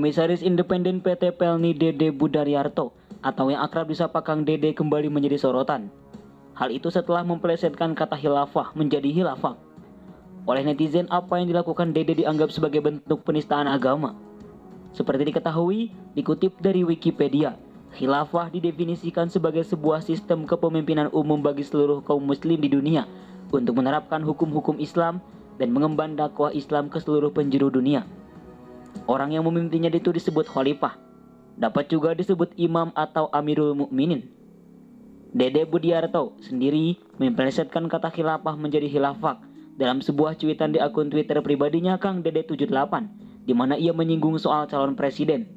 Komisaris Independen PT Pelni Dede Budaryarto atau yang akrab disapa Kang Dede kembali menjadi sorotan. Hal itu setelah mempelesetkan kata khilafah menjadi hilafah. Oleh netizen, apa yang dilakukan Dede dianggap sebagai bentuk penistaan agama. Seperti diketahui, dikutip dari Wikipedia, khilafah didefinisikan sebagai sebuah sistem kepemimpinan umum bagi seluruh kaum muslim di dunia untuk menerapkan hukum-hukum Islam dan mengemban dakwah Islam ke seluruh penjuru dunia. Orang yang memimpinnya itu disebut khalifah. Dapat juga disebut imam atau amirul mukminin. Dede Budiarto sendiri mempelesetkan kata khilafah menjadi hilafah dalam sebuah cuitan di akun Twitter pribadinya Kang Dede 78, di mana ia menyinggung soal calon presiden.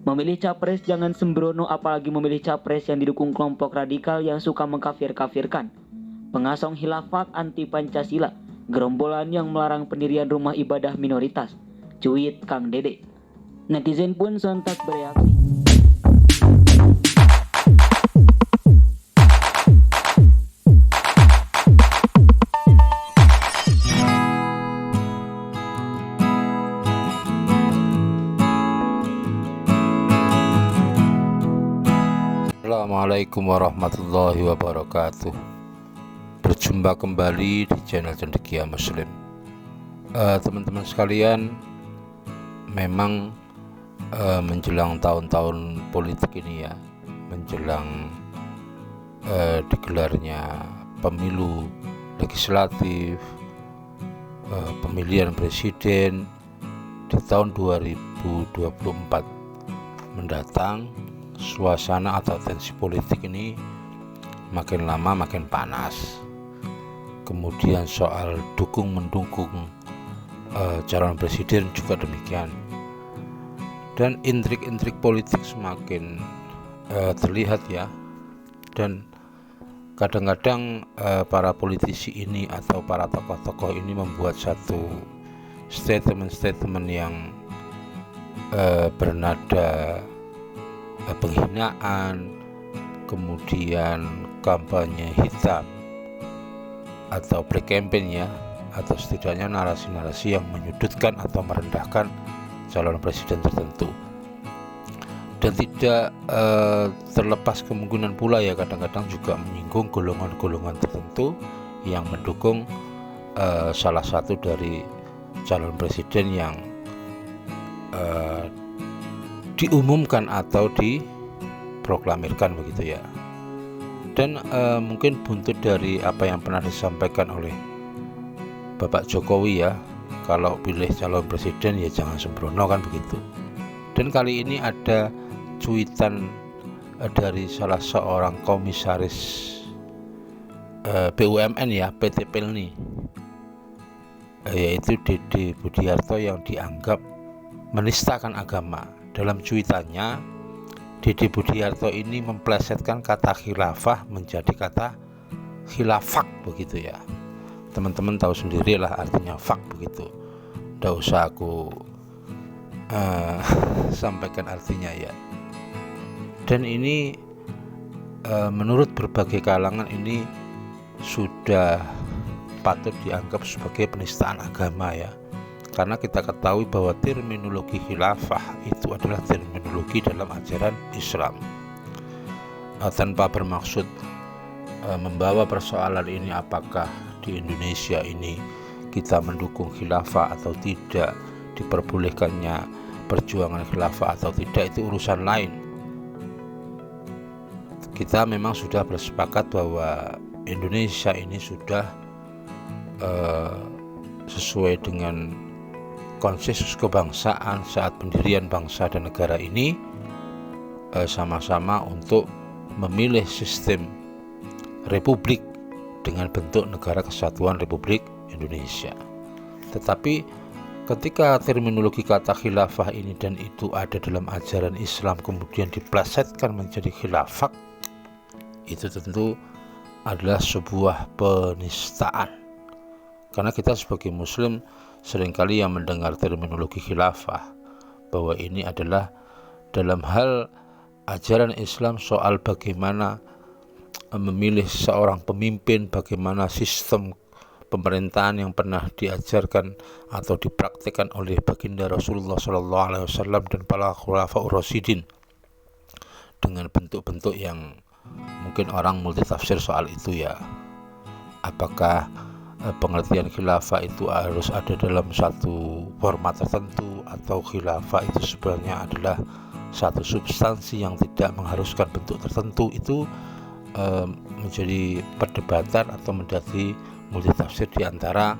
Memilih capres jangan sembrono, apalagi memilih capres yang didukung kelompok radikal yang suka mengkafir-kafirkan. Pengasong hilafah anti Pancasila, gerombolan yang melarang pendirian rumah ibadah minoritas. Cuit Kang Dede. Netizen pun sontak bereaksi. Assalamualaikum warahmatullahi wabarakatuh. Berjumpa kembali di channel Cendekia Muslim. Teman-teman sekalian, memang menjelang tahun-tahun politik ini ya, menjelang digelarnya pemilu legislatif, pemilihan presiden di tahun 2024 mendatang, suasana atau tensi politik ini makin lama makin panas. Kemudian soal dukung mendukung calon presiden juga demikian, dan intrik-intrik politik semakin terlihat ya. Dan kadang-kadang para politisi ini atau para tokoh-tokoh ini membuat satu statement-statement yang bernada penghinaan, kemudian kampanye hitam atau black campaign ya, atau setidaknya narasi-narasi yang menyudutkan atau merendahkan calon presiden tertentu. Dan tidak terlepas kemungkinan pula ya, kadang-kadang juga menyinggung golongan-golongan tertentu yang mendukung salah satu dari calon presiden yang diumumkan atau diproklamirkan begitu ya. Dan mungkin buntut dari apa yang pernah disampaikan oleh Bapak Jokowi ya, kalau pilih calon presiden ya jangan sembrono kan begitu. Dan kali ini ada cuitan dari salah seorang komisaris BUMN ya, PT Pelni, yaitu Dede Budiarto, yang dianggap menistakan agama. Dalam cuitannya, Dede Budiarto ini memplesetkan kata khilafah menjadi kata khilafak begitu ya. Teman-teman tahu sendirilah artinya fak begitu. Tidak usah aku sampaikan artinya ya. Dan ini menurut berbagai kalangan ini sudah patut dianggap sebagai penistaan agama ya. Karena kita ketahui bahwa terminologi khilafah itu adalah terminologi dalam ajaran Islam. Tanpa bermaksud membawa persoalan ini apakah di Indonesia ini kita mendukung khilafah atau tidak, diperbolehkannya perjuangan khilafah atau tidak, itu urusan lain. Kita memang sudah bersepakat bahwa Indonesia ini sudah sesuai dengan konsensus kebangsaan saat pendirian bangsa dan negara ini, sama-sama untuk memilih sistem republik dengan bentuk Negara Kesatuan Republik Indonesia. Tetapi ketika terminologi kata khilafah ini dan itu ada dalam ajaran Islam kemudian diplesetkan menjadi khilafah, itu tentu adalah sebuah penistaan. Karena kita sebagai muslim seringkali yang mendengar terminologi khilafah bahwa ini adalah dalam hal ajaran Islam soal bagaimana memilih seorang pemimpin, bagaimana sistem pemerintahan yang pernah diajarkan atau dipraktikkan oleh baginda Rasulullah SAW dan para khulafaur rasyidin, dengan bentuk-bentuk yang mungkin orang multitafsir soal itu ya. Apakah pengertian khilafah itu harus ada dalam satu format tertentu, atau khilafah itu sebenarnya adalah satu substansi yang tidak mengharuskan bentuk tertentu, itu menjadi perdebatan atau menjadi multitafsir di antara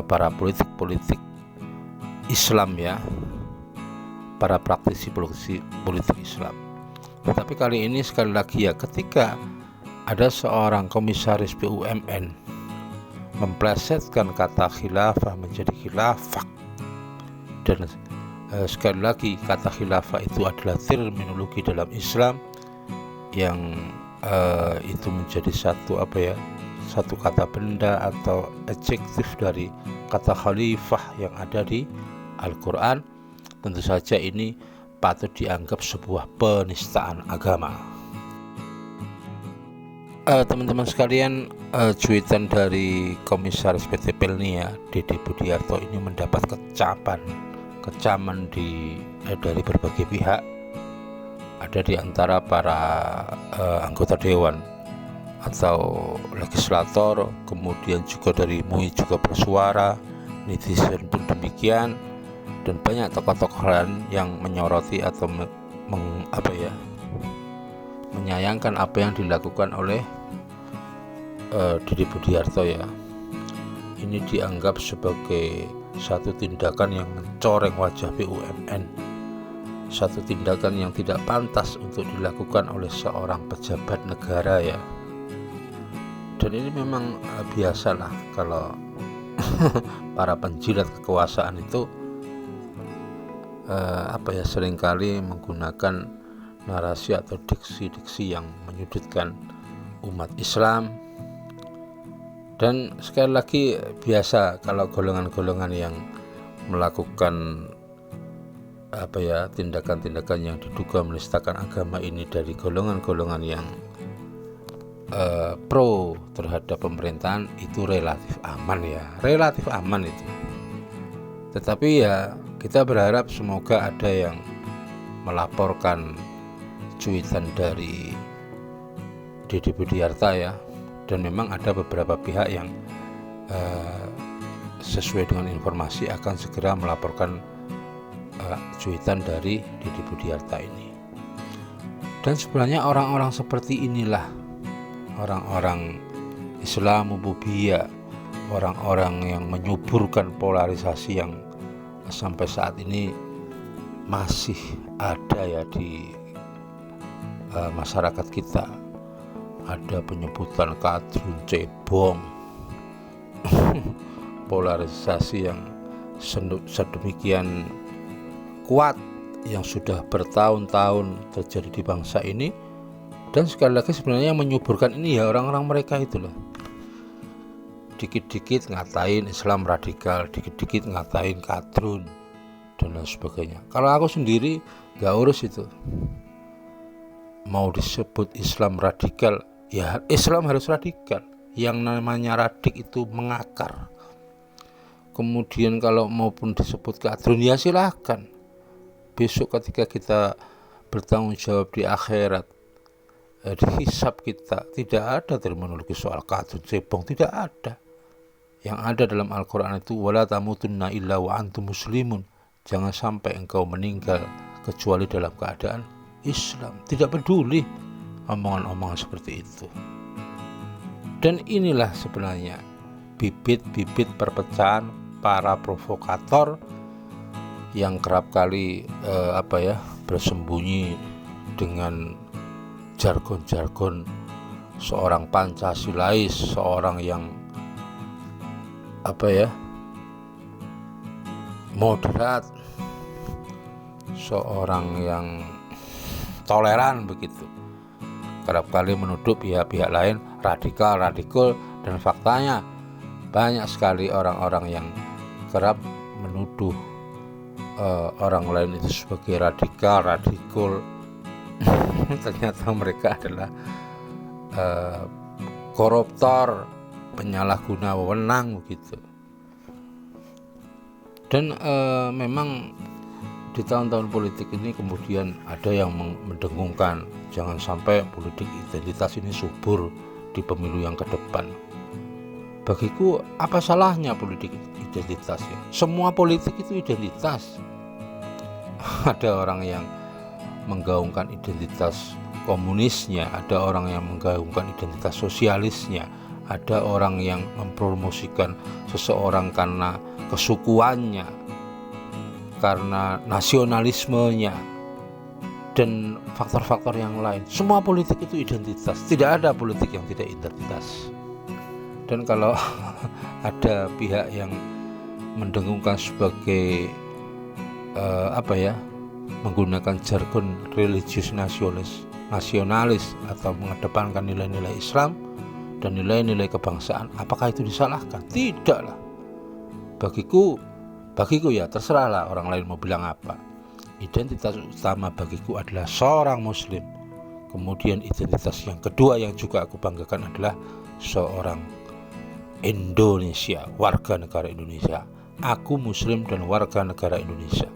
para politik Islam ya, para praktisi politik Islam. Tetapi kali ini sekali lagi ya, ketika ada seorang komisaris BUMN memplesetkan kata khilafah menjadi khilafah, dan sekali lagi kata khilafah itu adalah terminologi dalam Islam yang itu menjadi satu kata benda atau adjektif dari kata khalifah yang ada di Al-Quran. Tentu saja ini patut dianggap sebuah penistaan agama. Teman-teman sekalian, cuitan dari Komisaris PT Pelni ya, Dede Budiarto ini mendapat kecaman dari berbagai pihak. Ada di antara para anggota dewan atau legislator, kemudian juga dari MUI juga bersuara, netizen pun demikian, dan banyak tokoh-tokoh lain yang menyoroti atau menyayangkan apa yang dilakukan oleh Dede Budiarto ya. Ini dianggap sebagai satu tindakan yang mencoreng wajah BUMN, satu tindakan yang tidak pantas untuk dilakukan oleh seorang pejabat negara ya. Dan ini memang biasalah kalau para penjilat kekuasaan itu seringkali menggunakan narasi atau diksi-diksi yang menyudutkan umat Islam. Dan sekali lagi biasa kalau golongan-golongan yang melakukan tindakan-tindakan yang diduga menistakan agama ini dari golongan-golongan yang pro terhadap pemerintahan, itu relatif aman itu. Tetapi ya kita berharap semoga ada yang melaporkan cuitan dari Dede Budiarto ya, dan memang ada beberapa pihak yang sesuai dengan informasi akan segera melaporkan cuitan dari Dede Budiarto ini. Dan sebenarnya orang-orang seperti inilah orang-orang Islamofobia, orang-orang yang menyuburkan polarisasi yang sampai saat ini masih ada ya di masyarakat kita. Ada penyebutan kadrun cebong, polarisasi yang sedemikian kuat yang sudah bertahun-tahun terjadi di bangsa ini. Dan sekali lagi sebenarnya yang menyuburkan ini ya orang-orang mereka itu loh. Dikit-dikit ngatain Islam radikal, dikit-dikit ngatain kadrun dan lain sebagainya. Kalau aku sendiri gak urus itu. Mau disebut Islam radikal, ya Islam harus radikal. Yang namanya radik itu mengakar. Kemudian kalau maupun disebut kadrun ya silahkan. Besok ketika kita bertanggung jawab di akhirat, dihisab kita, tidak ada terminologi soal kadrun cebong, tidak ada. Yang ada dalam Al-Quran itu wala tamutunna illa wa antum muslimun, jangan sampai engkau meninggal kecuali dalam keadaan Islam. Tidak peduli omongan-omongan seperti itu. Dan inilah sebenarnya bibit-bibit perpecahan para provokator yang kerap kali bersembunyi dengan jargon-jargon seorang Pancasilais, seorang yang moderat, seorang yang toleran begitu. Kerap kali menuduh pihak-pihak lain radikal, dan faktanya banyak sekali orang-orang yang kerap menuduh orang lain itu sebagai radikal. Ternyata mereka adalah koruptor, penyalahguna wewenang begitu. Dan memang di tahun-tahun politik ini kemudian ada yang mendengungkan jangan sampai politik identitas ini subur di pemilu yang ke depan. Bagiku apa salahnya politik identitas ya? Semua politik itu identitas. Ada orang yang menggaungkan identitas komunisnya, ada orang yang menggaungkan identitas sosialisnya, ada orang yang mempromosikan seseorang karena kesukuannya, karena nasionalismenya, dan faktor-faktor yang lain. Semua politik itu identitas, tidak ada politik yang tidak identitas. Dan kalau ada pihak yang mendengungkan sebagai menggunakan jargon religius nasionalis atau mengedepankan nilai-nilai Islam dan nilai-nilai kebangsaan, apakah itu disalahkan? Tidaklah. Bagiku ya terserahlah orang lain mau bilang apa. Identitas utama bagiku adalah seorang muslim. Kemudian identitas yang kedua yang juga aku banggakan adalah seorang Indonesia, warga negara Indonesia. Aku muslim dan warga negara Indonesia.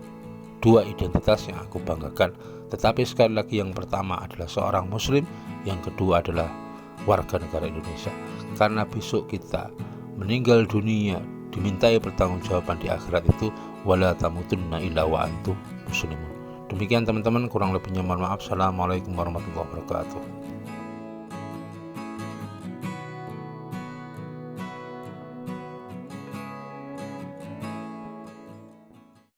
Dua identitas yang aku banggakan. Tetapi sekali lagi yang pertama adalah seorang muslim, yang kedua adalah warga negara Indonesia. Karena besok kita meninggal dunia dimintai pertanggungjawaban di akhirat itu, wala tamutunna illa wa antum muslimun. Demikian teman-teman, kurang lebihnya mohon maaf. Assalamualaikum warahmatullahi wabarakatuh.